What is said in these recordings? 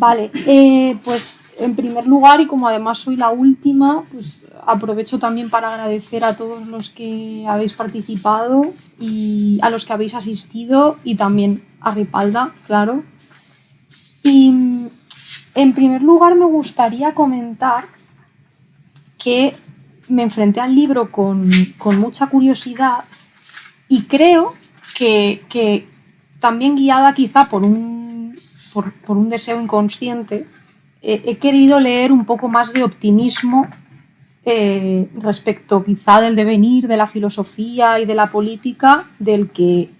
Vale, pues en primer lugar, y como además soy la última, pues aprovecho también para agradecer a todos los que habéis participado y a los que habéis asistido y también a Ripalda, claro. Y en primer lugar me gustaría comentar que me enfrenté al libro con mucha curiosidad y creo que también guiada quizá por un deseo inconsciente, he querido leer un poco más de optimismo respecto quizá del devenir de la filosofía y de la política del que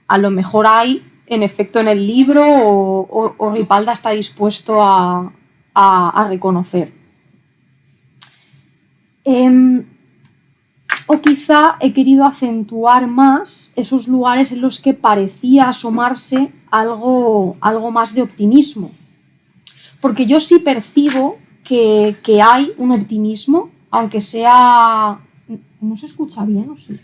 a lo mejor hay en efecto en el libro o Ripalda está dispuesto a reconocer. O quizá he querido acentuar más esos lugares en los que parecía asomarse algo más de optimismo. Porque yo sí percibo que hay un optimismo, aunque sea... ¿No se escucha bien o sí?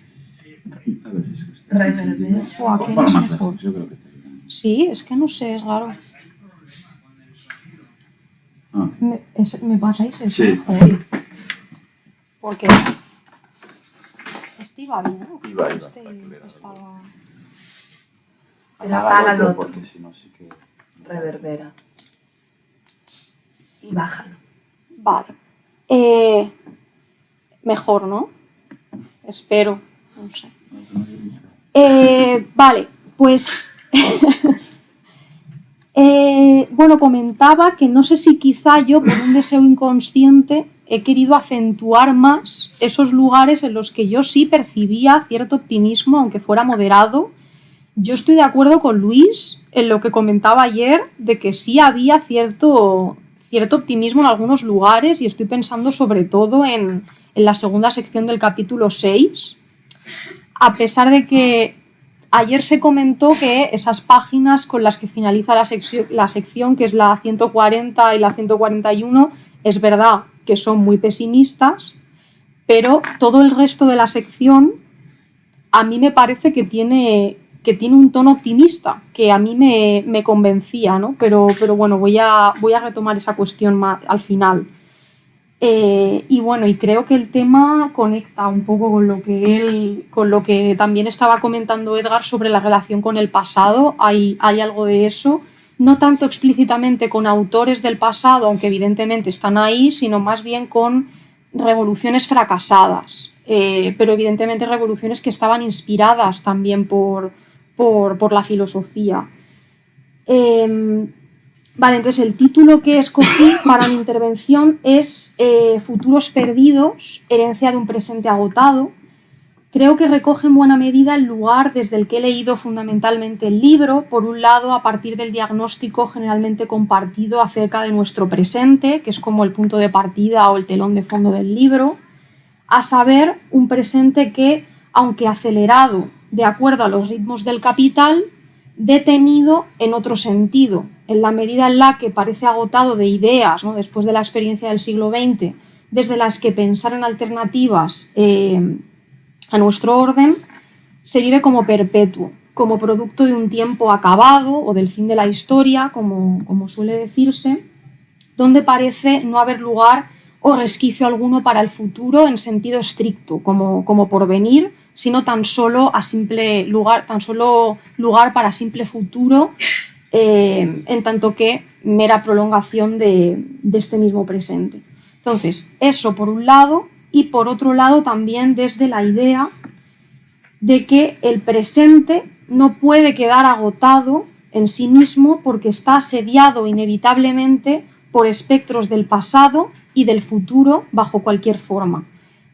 A ver si se escucha. ¿O a qué es mejor? Yo creo que te digo. Sí, es que no sé, es raro. Ah. ¿Me pasáis eso? Sí. Sí. Porque... Este iba bien, ¿no? Iba, este estaba... Pero apágalo porque si no sí que... Reverbera. Y bájalo. Vale. Mejor, ¿no? Espero. No sé. Vale, pues... bueno, comentaba que no sé si quizá yo, por un deseo inconsciente, he querido acentuar más esos lugares en los que yo sí percibía cierto optimismo, aunque fuera moderado. Yo estoy de acuerdo con Luis en lo que comentaba ayer, de que sí había cierto optimismo en algunos lugares, y estoy pensando sobre todo en la segunda sección del capítulo 6, a pesar de que ayer se comentó que esas páginas con las que finaliza la sección, que es la 140 y la 141, es verdad que son muy pesimistas, pero todo el resto de la sección a mí me parece que tiene un tono optimista, que a mí me convencía, ¿no? Pero bueno, voy a retomar esa cuestión más al final. Y bueno, y creo que el tema conecta un poco con lo que también estaba comentando Edgar sobre la relación con el pasado. Hay algo de eso, no tanto explícitamente con autores del pasado, aunque evidentemente están ahí, sino más bien con revoluciones fracasadas, pero evidentemente revoluciones que estaban inspiradas también por la filosofía. Vale, entonces el título que escogí para mi intervención es Futuros perdidos, herencia de un presente agotado. Creo que recoge en buena medida el lugar desde el que he leído fundamentalmente el libro, por un lado a partir del diagnóstico generalmente compartido acerca de nuestro presente, que es como el punto de partida o el telón de fondo del libro, a saber, un presente que, aunque acelerado de acuerdo a los ritmos del capital, detenido en otro sentido, en la medida en la que parece agotado de ideas, ¿no? Después de la experiencia del siglo XX, desde las que pensar en alternativas a nuestro orden, se vive como perpetuo, como producto de un tiempo acabado o del fin de la historia, como suele decirse, donde parece no haber lugar o resquicio alguno para el futuro en sentido estricto, como porvenir, sino tan solo lugar para simple futuro, en tanto que mera prolongación de este mismo presente. Entonces, eso por un lado, y por otro lado también desde la idea de que el presente no puede quedar agotado en sí mismo porque está asediado inevitablemente por espectros del pasado y del futuro bajo cualquier forma,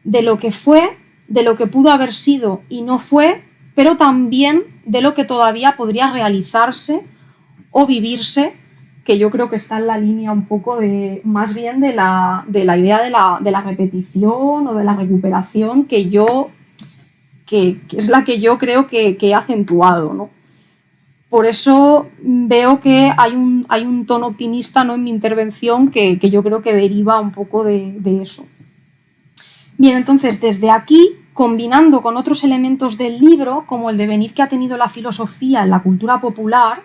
de lo que fue, de lo que pudo haber sido y no fue, pero también de lo que todavía podría realizarse o vivirse, que yo creo que está en la línea un poco más bien de la idea de la repetición o de la recuperación que es la que yo creo que he acentuado, ¿no? Por eso veo que hay un tono optimista, ¿no?, en mi intervención que yo creo que deriva un poco de eso. Bien, entonces desde aquí, combinando con otros elementos del libro, como el devenir que ha tenido la filosofía en la cultura popular,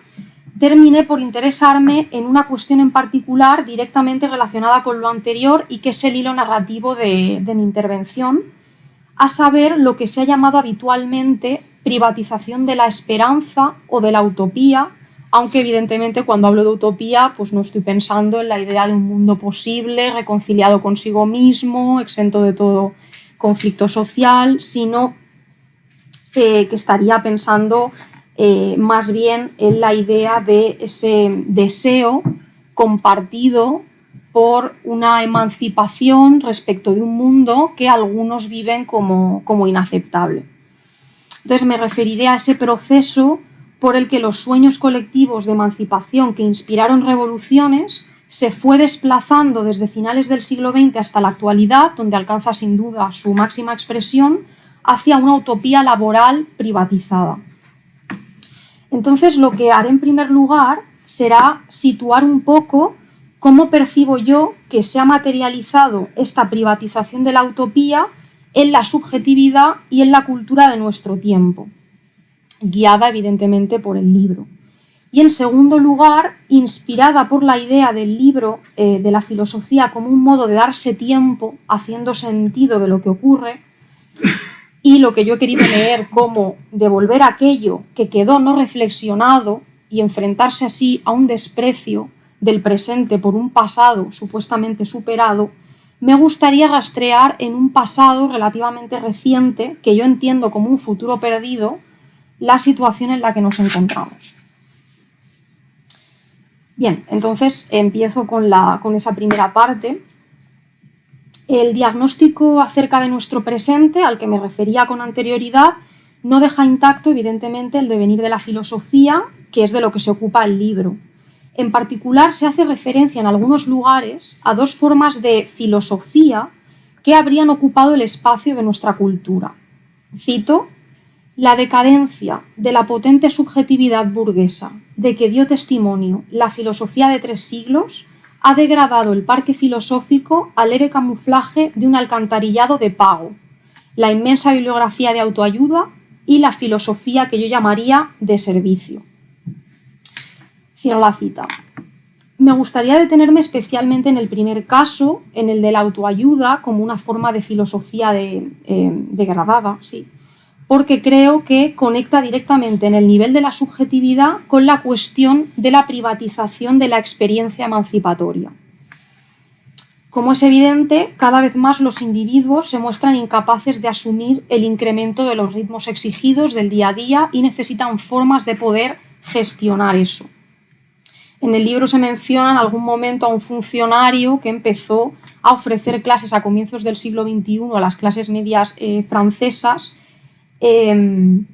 terminé por interesarme en una cuestión en particular directamente relacionada con lo anterior y que es el hilo narrativo de mi intervención, a saber lo que se ha llamado habitualmente privatización de la esperanza o de la utopía, aunque evidentemente cuando hablo de utopía pues no estoy pensando en la idea de un mundo posible, reconciliado consigo mismo, exento de todo conflicto social, sino que estaría pensando más bien en la idea de ese deseo compartido por una emancipación respecto de un mundo que algunos viven como inaceptable. Entonces me referiré a ese proceso por el que los sueños colectivos de emancipación que inspiraron revoluciones se fue desplazando desde finales del siglo XX hasta la actualidad, donde alcanza sin duda su máxima expresión, hacia una utopía laboral privatizada. Entonces lo que haré en primer lugar será situar un poco cómo percibo yo que se ha materializado esta privatización de la utopía en la subjetividad y en la cultura de nuestro tiempo, guiada evidentemente por el libro. Y en segundo lugar, inspirada por la idea del libro de la filosofía como un modo de darse tiempo, haciendo sentido de lo que ocurre, y lo que yo he querido leer como devolver aquello que quedó no reflexionado y enfrentarse así a un desprecio del presente por un pasado supuestamente superado, me gustaría rastrear en un pasado relativamente reciente, que yo entiendo como un futuro perdido, la situación en la que nos encontramos. Bien, entonces empiezo con esa primera parte. El diagnóstico acerca de nuestro presente, al que me refería con anterioridad, no deja intacto, evidentemente, el devenir de la filosofía, que es de lo que se ocupa el libro. En particular, se hace referencia en algunos lugares a dos formas de filosofía que habrían ocupado el espacio de nuestra cultura. Cito: la decadencia de la potente subjetividad burguesa de que dio testimonio la filosofía de 3 siglos ha degradado el parque filosófico al leve camuflaje de un alcantarillado de pago, la inmensa bibliografía de autoayuda y la filosofía que yo llamaría de servicio. Cierro la cita. Me gustaría detenerme especialmente en el primer caso, en el de la autoayuda como una forma de filosofía degradada, sí, porque creo que conecta directamente en el nivel de la subjetividad con la cuestión de la privatización de la experiencia emancipatoria. Como es evidente, cada vez más los individuos se muestran incapaces de asumir el incremento de los ritmos exigidos del día a día y necesitan formas de poder gestionar eso. En el libro se menciona en algún momento a un funcionario que empezó a ofrecer clases a comienzos del siglo XXI a las clases medias francesas. Iba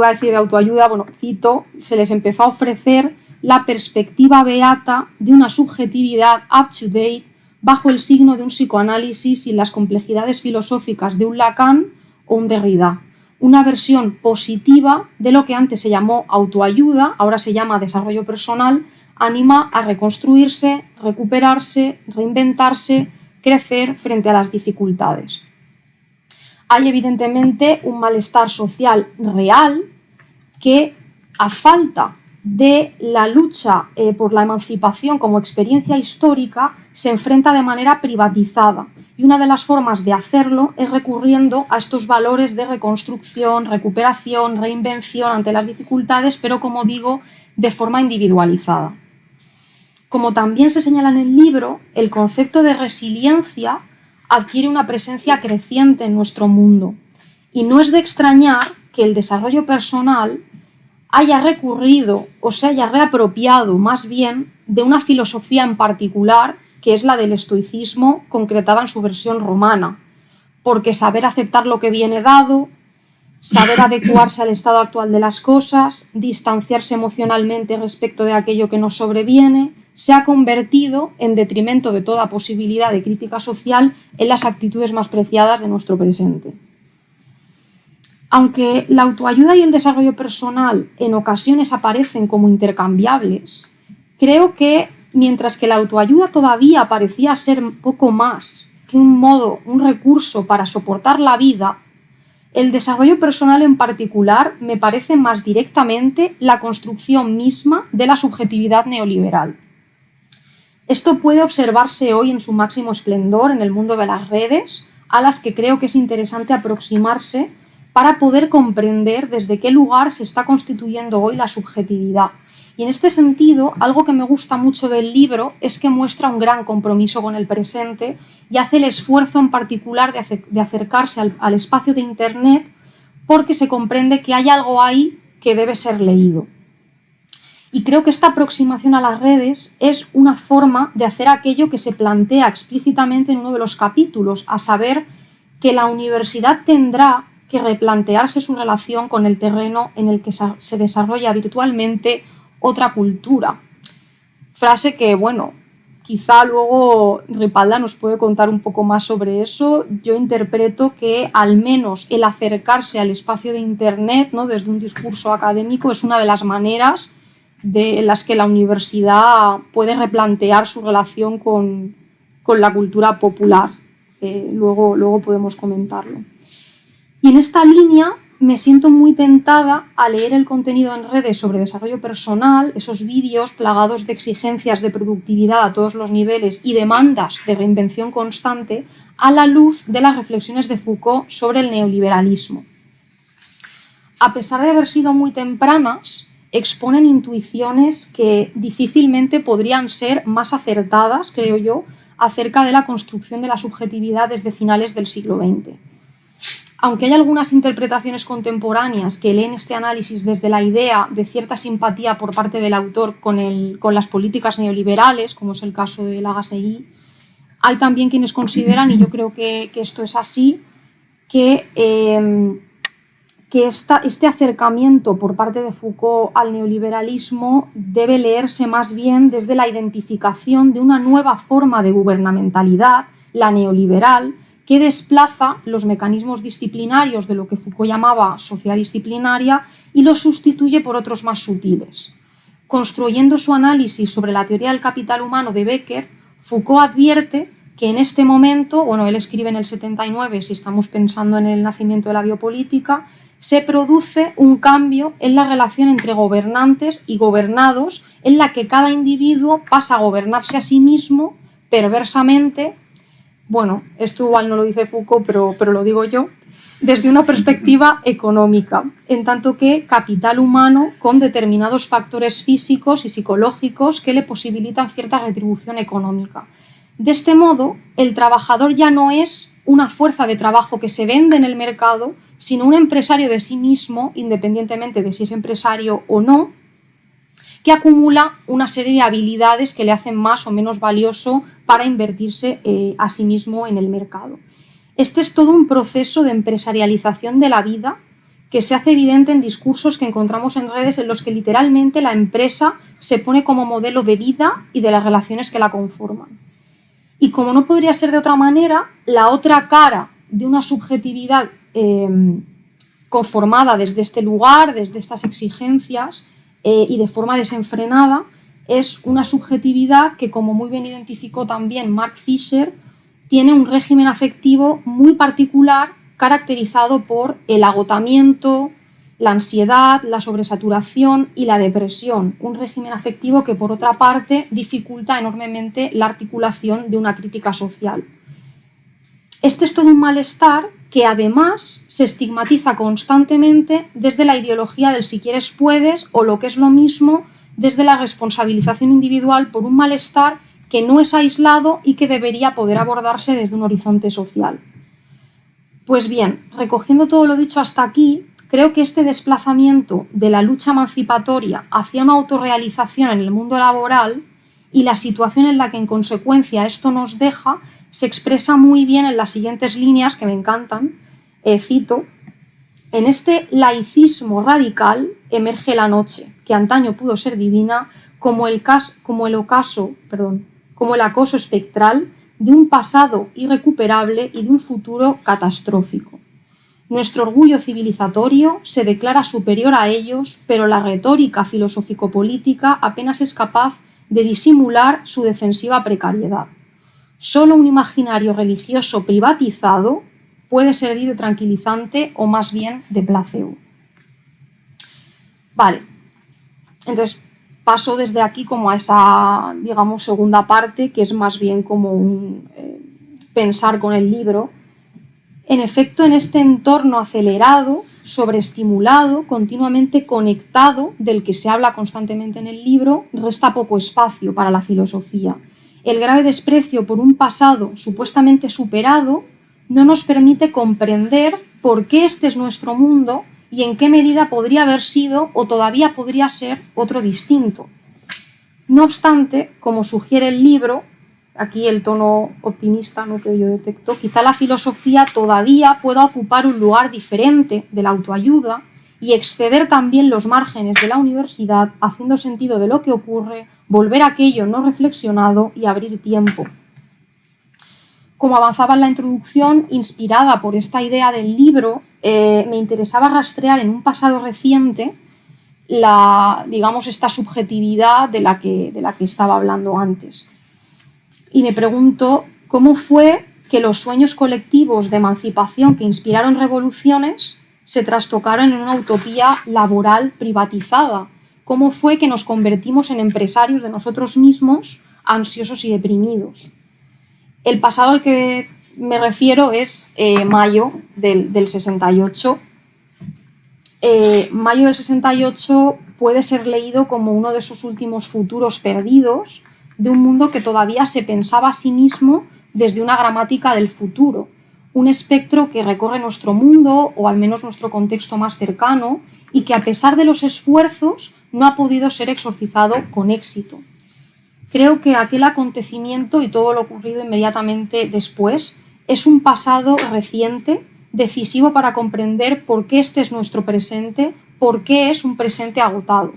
a decir de autoayuda, cito, se les empezó a ofrecer la perspectiva beata de una subjetividad up-to-date bajo el signo de un psicoanálisis y las complejidades filosóficas de un Lacan o un Derrida. Una versión positiva de lo que antes se llamó autoayuda, ahora se llama desarrollo personal, anima a reconstruirse, recuperarse, reinventarse, crecer frente a las dificultades. Hay evidentemente un malestar social real que, a falta de la lucha por la emancipación como experiencia histórica, se enfrenta de manera privatizada. Y una de las formas de hacerlo es recurriendo a estos valores de reconstrucción, recuperación, reinvención ante las dificultades, pero como digo, de forma individualizada. Como también se señala en el libro, el concepto de resiliencia adquiere una presencia creciente en nuestro mundo. Y no es de extrañar que el desarrollo personal haya recurrido o se haya reapropiado más bien de una filosofía en particular, que es la del estoicismo concretada en su versión romana, porque saber aceptar lo que viene dado, saber adecuarse al estado actual de las cosas, distanciarse emocionalmente respecto de aquello que nos sobreviene, se ha convertido, en detrimento de toda posibilidad de crítica social, en las actitudes más preciadas de nuestro presente. Aunque la autoayuda y el desarrollo personal en ocasiones aparecen como intercambiables, creo que mientras que la autoayuda todavía parecía ser poco más que un recurso para soportar la vida, el desarrollo personal en particular me parece más directamente la construcción misma de la subjetividad neoliberal. Esto puede observarse hoy en su máximo esplendor en el mundo de las redes, a las que creo que es interesante aproximarse para poder comprender desde qué lugar se está constituyendo hoy la subjetividad. Y en este sentido, algo que me gusta mucho del libro es que muestra un gran compromiso con el presente y hace el esfuerzo en particular de acercarse al espacio de Internet, porque se comprende que hay algo ahí que debe ser leído. Y creo que esta aproximación a las redes es una forma de hacer aquello que se plantea explícitamente en uno de los capítulos, a saber que la universidad tendrá que replantearse su relación con el terreno en el que se desarrolla virtualmente otra cultura. Frase que, bueno, quizá luego Ripalda nos puede contar un poco más sobre eso. Yo interpreto que al menos el acercarse al espacio de Internet, ¿no?, desde un discurso académico es una de las maneras en las que la universidad puede replantear su relación con la cultura popular. Luego podemos comentarlo. Y en esta línea me siento muy tentada a leer el contenido en redes sobre desarrollo personal, esos vídeos plagados de exigencias de productividad a todos los niveles y demandas de reinvención constante, a la luz de las reflexiones de Foucault sobre el neoliberalismo. A pesar de haber sido muy tempranas, exponen intuiciones que difícilmente podrían ser más acertadas, creo yo, acerca de la construcción de la subjetividad desde finales del siglo XX. Aunque hay algunas interpretaciones contemporáneas que leen este análisis desde la idea de cierta simpatía por parte del autor con las políticas neoliberales, como es el caso de Lagasse, hay también quienes consideran, y yo creo que esto es así, que este acercamiento por parte de Foucault al neoliberalismo debe leerse más bien desde la identificación de una nueva forma de gubernamentalidad, la neoliberal, que desplaza los mecanismos disciplinarios de lo que Foucault llamaba sociedad disciplinaria y los sustituye por otros más sutiles. Construyendo su análisis sobre la teoría del capital humano de Becker, Foucault advierte que en este momento, bueno, él escribe en el 79, si estamos pensando en el nacimiento de la biopolítica, se produce un cambio en la relación entre gobernantes y gobernados, en la que cada individuo pasa a gobernarse a sí mismo perversamente. Bueno, esto igual no lo dice Foucault, pero lo digo yo, desde una perspectiva económica, en tanto que capital humano con determinados factores físicos y psicológicos que le posibilitan cierta retribución económica. De este modo, el trabajador ya no es una fuerza de trabajo que se vende en el mercado, sino un empresario de sí mismo, independientemente de si es empresario o no, que acumula una serie de habilidades que le hacen más o menos valioso para invertirse a sí mismo en el mercado. Este es todo un proceso de empresarialización de la vida que se hace evidente en discursos que encontramos en redes en los que literalmente la empresa se pone como modelo de vida y de las relaciones que la conforman. Y como no podría ser de otra manera, la otra cara de una subjetividad conformada desde este lugar, desde estas exigencias y de forma desenfrenada, es una subjetividad que, como muy bien identificó también Mark Fisher, tiene un régimen afectivo muy particular caracterizado por el agotamiento, la ansiedad, la sobresaturación y la depresión, un régimen afectivo que, por otra parte, dificulta enormemente la articulación de una crítica social. Este es todo un malestar que además se estigmatiza constantemente desde la ideología del si quieres puedes, o lo que es lo mismo, desde la responsabilización individual por un malestar que no es aislado y que debería poder abordarse desde un horizonte social. Pues bien, recogiendo todo lo dicho hasta aquí, creo que este desplazamiento de la lucha emancipatoria hacia una autorrealización en el mundo laboral y la situación en la que en consecuencia esto nos deja se expresa muy bien en las siguientes líneas que me encantan. Cito: en este laicismo radical emerge la noche, que antaño pudo ser divina, como el acoso espectral de un pasado irrecuperable y de un futuro catastrófico. Nuestro orgullo civilizatorio se declara superior a ellos, pero la retórica filosófico-política apenas es capaz de disimular su defensiva precariedad. Solo un imaginario religioso privatizado, puede servir de tranquilizante o más bien de placebo. Vale, entonces paso desde aquí como a esa, digamos, segunda parte, que es más bien como un pensar con el libro. En efecto, en este entorno acelerado, sobreestimulado, continuamente conectado, del que se habla constantemente en el libro, resta poco espacio para la filosofía. El grave desprecio por un pasado supuestamente superado no nos permite comprender por qué este es nuestro mundo y en qué medida podría haber sido o todavía podría ser otro distinto. No obstante, como sugiere el libro, aquí el tono optimista, ¿no?, que yo detecto, quizá la filosofía todavía pueda ocupar un lugar diferente de la autoayuda y exceder también los márgenes de la universidad, haciendo sentido de lo que ocurre, volver a aquello no reflexionado y abrir tiempo. Como avanzaba en la introducción, inspirada por esta idea del libro, me interesaba rastrear en un pasado reciente esta subjetividad de la que estaba hablando antes. Y me pregunto cómo fue que los sueños colectivos de emancipación que inspiraron revoluciones se trastocaron en una utopía laboral privatizada. Cómo fue que nos convertimos en empresarios de nosotros mismos, ansiosos y deprimidos. El pasado al que me refiero es mayo del 68. Mayo del 68 puede ser leído como uno de esos últimos futuros perdidos de un mundo que todavía se pensaba a sí mismo desde una gramática del futuro, un espectro que recorre nuestro mundo, o al menos nuestro contexto más cercano, y que a pesar de los esfuerzos no ha podido ser exorcizado con éxito. Creo que aquel acontecimiento y todo lo ocurrido inmediatamente después es un pasado reciente, decisivo para comprender por qué este es nuestro presente, por qué es un presente agotado.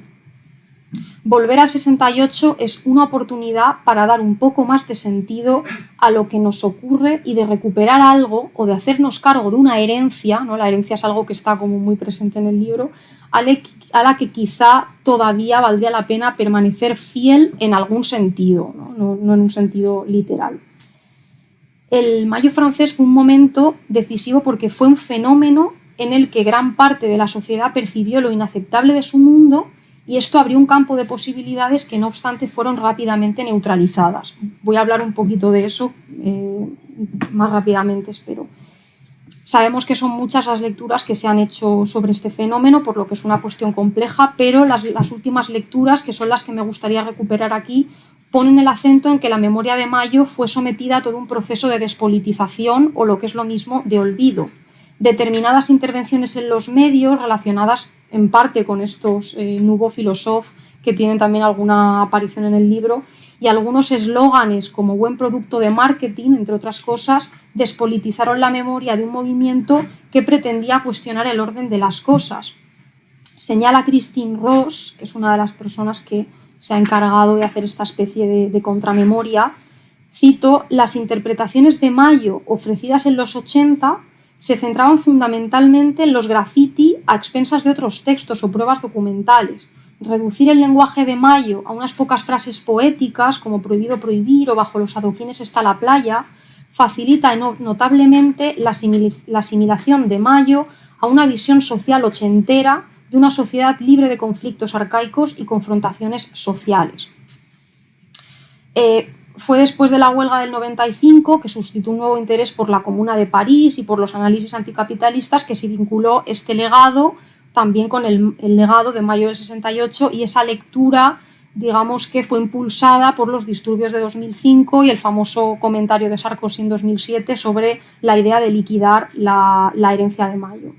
Volver al 68 es una oportunidad para dar un poco más de sentido a lo que nos ocurre y de recuperar algo o de hacernos cargo de una herencia, ¿no? La herencia es algo que está como muy presente en el libro, a la que quizá todavía valdría la pena permanecer fiel en algún sentido, no en un sentido literal. El Mayo francés fue un momento decisivo porque fue un fenómeno en el que gran parte de la sociedad percibió lo inaceptable de su mundo, y esto abrió un campo de posibilidades que no obstante fueron rápidamente neutralizadas. Voy a hablar un poquito de eso más rápidamente, espero. Sabemos que son muchas las lecturas que se han hecho sobre este fenómeno, por lo que es una cuestión compleja, pero las últimas lecturas, que son las que me gustaría recuperar aquí, ponen el acento en que la memoria de Mayo fue sometida a todo un proceso de despolitización, o lo que es lo mismo, de olvido. Determinadas intervenciones en los medios relacionadas en parte con estos nouveaux philosophes, que tienen también alguna aparición en el libro, y algunos eslóganes como buen producto de marketing, entre otras cosas, despolitizaron la memoria de un movimiento que pretendía cuestionar el orden de las cosas. Señala Christine Ross, que es una de las personas que se ha encargado de hacer esta especie de contramemoria, cito: las interpretaciones de Mayo ofrecidas en los 80 se centraban fundamentalmente en los graffiti a expensas de otros textos o pruebas documentales. Reducir el lenguaje de Mayo a unas pocas frases poéticas como prohibido prohibir o bajo los adoquines está la playa facilita notablemente la asimilación de Mayo a una visión social ochentera de una sociedad libre de conflictos arcaicos y confrontaciones sociales. Fue después de la huelga del 95 que suscitó un nuevo interés por la Comuna de París y por los análisis anticapitalistas, que se vinculó este legado también con el legado de Mayo del 68 y esa lectura, digamos, que fue impulsada por los disturbios de 2005 y el famoso comentario de Sarkozy en 2007 sobre la idea de liquidar la herencia de Mayo.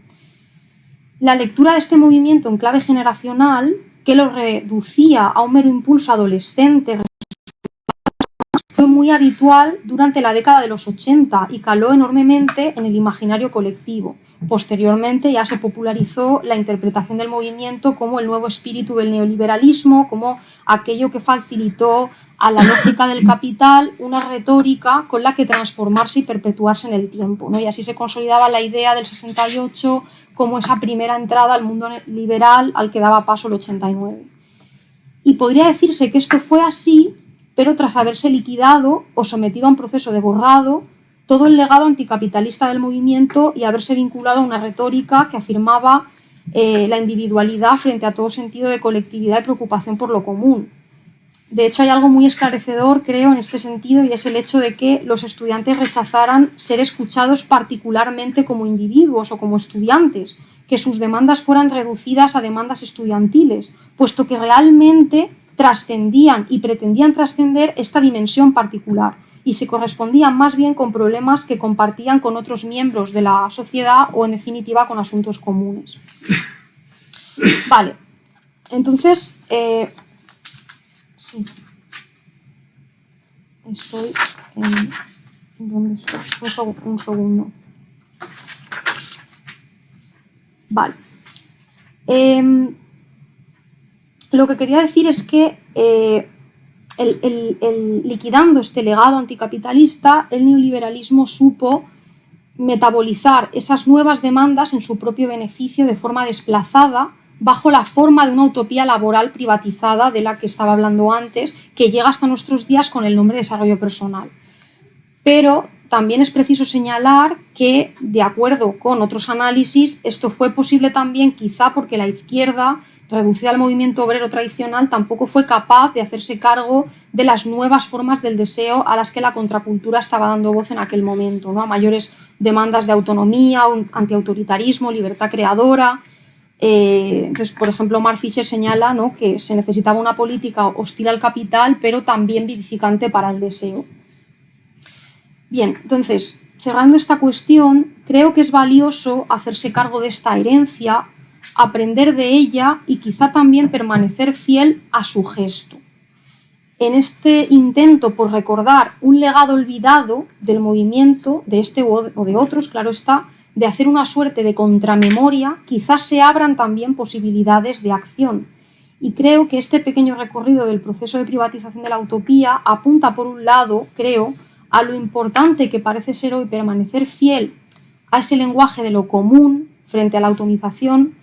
La lectura de este movimiento en clave generacional, que lo reducía a un mero impulso adolescente, fue muy habitual durante la década de los 80 y caló enormemente en el imaginario colectivo. Posteriormente ya se popularizó la interpretación del movimiento como el nuevo espíritu del neoliberalismo, como aquello que facilitó a la lógica del capital una retórica con la que transformarse y perpetuarse en el tiempo, ¿no? Y así se consolidaba la idea del 68 como esa primera entrada al mundo liberal al que daba paso el 89. Y podría decirse que esto fue así, pero tras haberse liquidado o sometido a un proceso de borrado, todo el legado anticapitalista del movimiento y haberse vinculado a una retórica que afirmaba la individualidad frente a todo sentido de colectividad y preocupación por lo común. De hecho, hay algo muy esclarecedor, creo, en este sentido, y es el hecho de que los estudiantes rechazaran ser escuchados particularmente como individuos o como estudiantes, que sus demandas fueran reducidas a demandas estudiantiles, puesto que realmente trascendían y pretendían trascender esta dimensión particular y se correspondían más bien con problemas que compartían con otros miembros de la sociedad o, en definitiva, con asuntos comunes. Vale, entonces... sí. Estoy en... ¿Dónde estoy? Un segundo. Vale. Lo que quería decir es que liquidando este legado anticapitalista, el neoliberalismo supo metabolizar esas nuevas demandas en su propio beneficio de forma desplazada, bajo la forma de una utopía laboral privatizada de la que estaba hablando antes, que llega hasta nuestros días con el nombre de desarrollo personal. Pero también es preciso señalar que, de acuerdo con otros análisis, esto fue posible también quizá porque la izquierda, reducida al movimiento obrero tradicional, tampoco fue capaz de hacerse cargo de las nuevas formas del deseo a las que la contracultura estaba dando voz en aquel momento, ¿no? A mayores demandas de autonomía, un antiautoritarismo, libertad creadora. Entonces, por ejemplo, Mark Fisher señala, ¿no?, que se necesitaba una política hostil al capital, pero también vivificante para el deseo. Bien, entonces, cerrando esta cuestión, creo que es valioso hacerse cargo de esta herencia, aprender de ella y quizá también permanecer fiel a su gesto. En este intento por recordar un legado olvidado del movimiento, de este o de otros, claro está, de hacer una suerte de contramemoria, quizás se abran también posibilidades de acción. Y creo que este pequeño recorrido del proceso de privatización de la utopía apunta, por un lado, creo, a lo importante que parece ser hoy permanecer fiel a ese lenguaje de lo común frente a la atomización,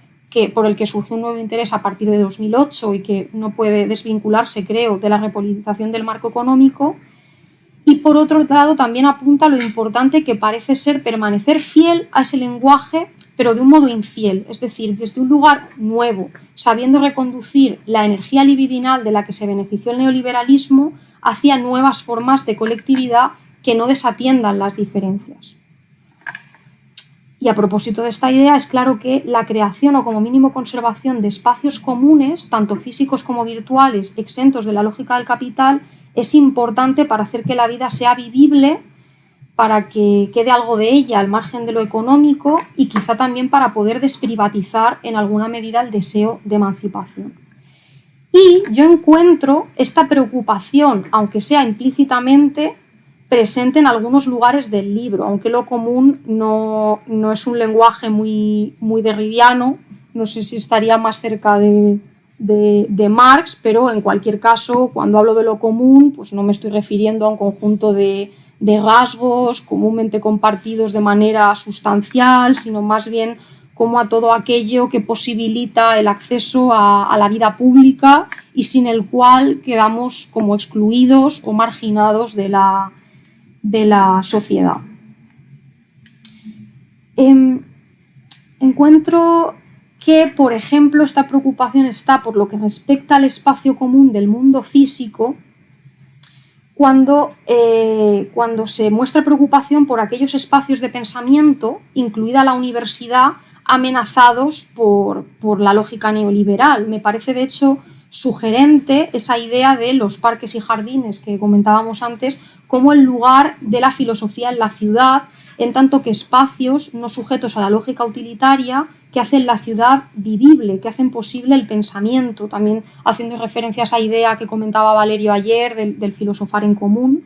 por el que surgió un nuevo interés a partir de 2008 y que no puede desvincularse, creo, de la repolitización del marco económico. Y por otro lado también apunta a lo importante que parece ser permanecer fiel a ese lenguaje, pero de un modo infiel, es decir, desde un lugar nuevo, sabiendo reconducir la energía libidinal de la que se benefició el neoliberalismo hacia nuevas formas de colectividad que no desatiendan las diferencias. Y a propósito de esta idea, es claro que la creación o como mínimo conservación de espacios comunes, tanto físicos como virtuales, exentos de la lógica del capital, es importante para hacer que la vida sea vivible, para que quede algo de ella al margen de lo económico y quizá también para poder desprivatizar en alguna medida el deseo de emancipación. Y yo encuentro esta preocupación, aunque sea implícitamente, presente en algunos lugares del libro, aunque lo común no es un lenguaje muy derridiano, no sé si estaría más cerca de Marx, pero en cualquier caso, cuando hablo de lo común, pues no me estoy refiriendo a un conjunto de rasgos comúnmente compartidos de manera sustancial, sino más bien como a todo aquello que posibilita el acceso a la vida pública y sin el cual quedamos como excluidos o marginados de la sociedad. Encuentro que, por ejemplo, esta preocupación está por lo que respecta al espacio común del mundo físico, cuando se muestra preocupación por aquellos espacios de pensamiento, incluida la universidad, amenazados por la lógica neoliberal. Me parece, de hecho, sugerente esa idea de los parques y jardines que comentábamos antes como el lugar de la filosofía en la ciudad, en tanto que espacios no sujetos a la lógica utilitaria que hacen la ciudad vivible, que hacen posible el pensamiento, también haciendo referencia a esa idea que comentaba Valerio ayer del filosofar en común.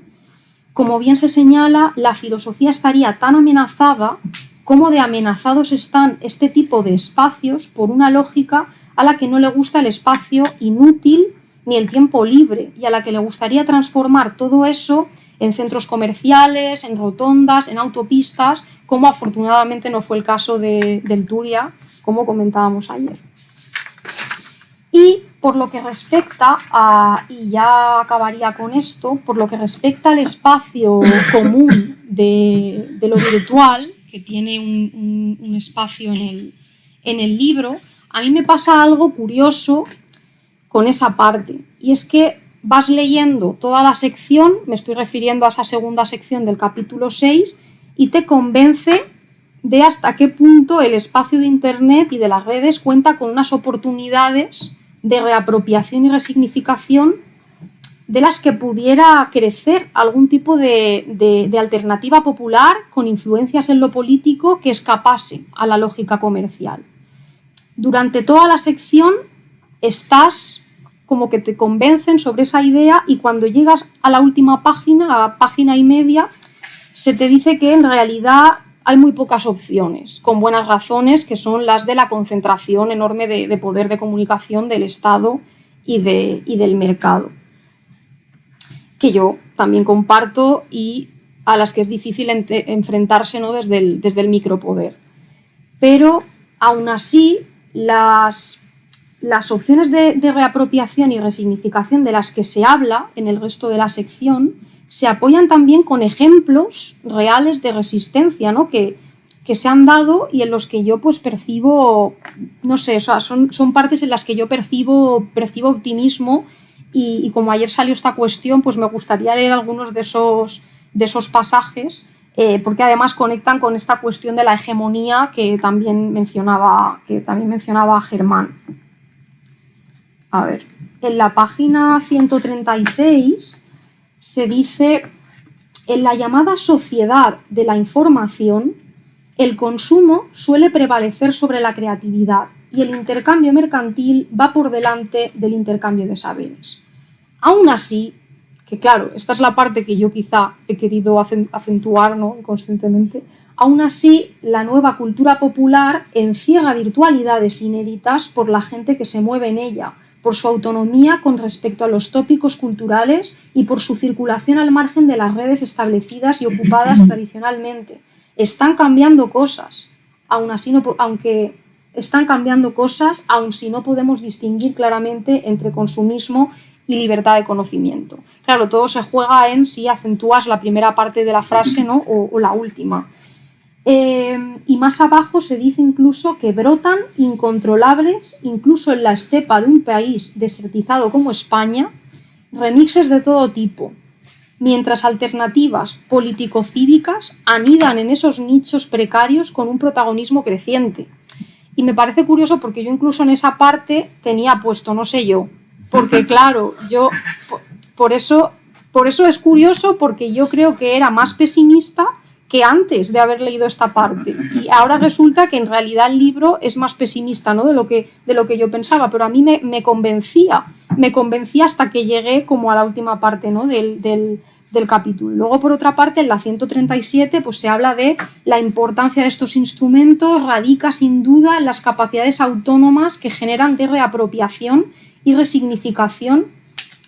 Como bien se señala, la filosofía estaría tan amenazada como de amenazados están este tipo de espacios por una lógica a la que no le gusta el espacio inútil ni el tiempo libre y a la que le gustaría transformar todo eso en centros comerciales, en rotondas, en autopistas, como afortunadamente no fue el caso del Turia, como comentábamos ayer. Y por lo que respecta a, y ya acabaría con esto, por lo que respecta al espacio común de lo virtual, que tiene un espacio en el libro, a mí me pasa algo curioso con esa parte, y es que vas leyendo toda la sección, me estoy refiriendo a esa segunda sección del capítulo 6, y te convence de hasta qué punto el espacio de Internet y de las redes cuenta con unas oportunidades de reapropiación y resignificación de las que pudiera crecer algún tipo de alternativa popular con influencias en lo político que escapase a la lógica comercial. Durante toda la sección estás como que te convencen sobre esa idea, y cuando llegas a la última página, a la página y media, se te dice que en realidad hay muy pocas opciones, con buenas razones, que son las de la concentración enorme de poder de comunicación del Estado y del mercado, que yo también comparto y a las que es difícil enfrentarse, ¿no?, desde el micropoder. Pero aún así, las opciones de reapropiación y resignificación de las que se habla en el resto de la sección se apoyan también con ejemplos reales de resistencia, ¿no?, que se han dado y en los que yo pues percibo, no sé, o sea, son partes en las que yo percibo optimismo, y como ayer salió esta cuestión, pues me gustaría leer algunos de esos pasajes, porque además conectan con esta cuestión de la hegemonía que también mencionaba Germán. A ver, en la página 136 se dice: en la llamada sociedad de la información, el consumo suele prevalecer sobre la creatividad y el intercambio mercantil va por delante del intercambio de saberes. Aún así, que claro, esta es la parte que yo quizá he querido acentuar, ¿no?, inconscientemente, aún así la nueva cultura popular encierra virtualidades inéditas por la gente que se mueve en ella, por su autonomía con respecto a los tópicos culturales y por su circulación al margen de las redes establecidas y ocupadas tradicionalmente. Están cambiando cosas, aunque están cambiando cosas, aun si no podemos distinguir claramente entre consumismo y libertad de conocimiento. Claro, todo se juega en si acentúas la primera parte de la frase, ¿no?, o la última. Y más abajo se dice incluso que brotan incontrolables, incluso en la estepa de un país desertizado como España, remixes de todo tipo, mientras alternativas político-cívicas anidan en esos nichos precarios con un protagonismo creciente. Y me parece curioso porque yo incluso en esa parte tenía puesto, no sé yo, porque claro, yo por eso es curioso, porque yo creo que era más pesimista que antes de haber leído esta parte, y ahora resulta que en realidad el libro es más pesimista, ¿no?, de lo que yo pensaba, pero a mí me convencía hasta que llegué como a la última parte, ¿no?, del capítulo. Luego, por otra parte, en la 137 pues se habla de la importancia de estos instrumentos, radica sin duda en las capacidades autónomas que generan de reapropiación y resignificación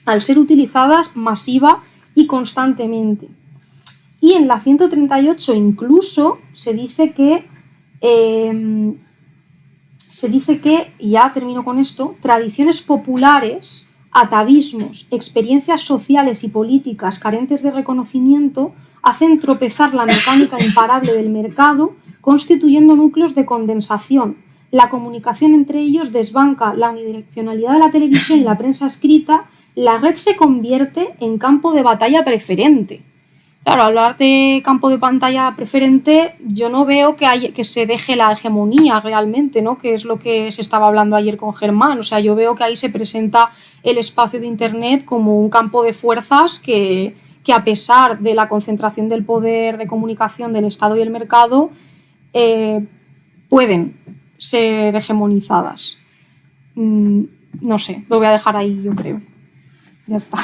al ser utilizadas masiva y constantemente. Y en la 138 incluso se dice que, y ya termino con esto, tradiciones populares, atavismos, experiencias sociales y políticas carentes de reconocimiento hacen tropezar la mecánica imparable del mercado, constituyendo núcleos de condensación. La comunicación entre ellos desbanca la unidireccionalidad de la televisión y la prensa escrita. La red se convierte en campo de batalla preferente. Claro, hablar de campo de pantalla preferente, yo no veo que se deje la hegemonía realmente, ¿no?, que es lo que se estaba hablando ayer con Germán. O sea, yo veo que ahí se presenta el espacio de Internet como un campo de fuerzas que a pesar de la concentración del poder de comunicación del Estado y el mercado, pueden ser hegemonizadas. No sé, lo voy a dejar ahí, yo creo. Ya está.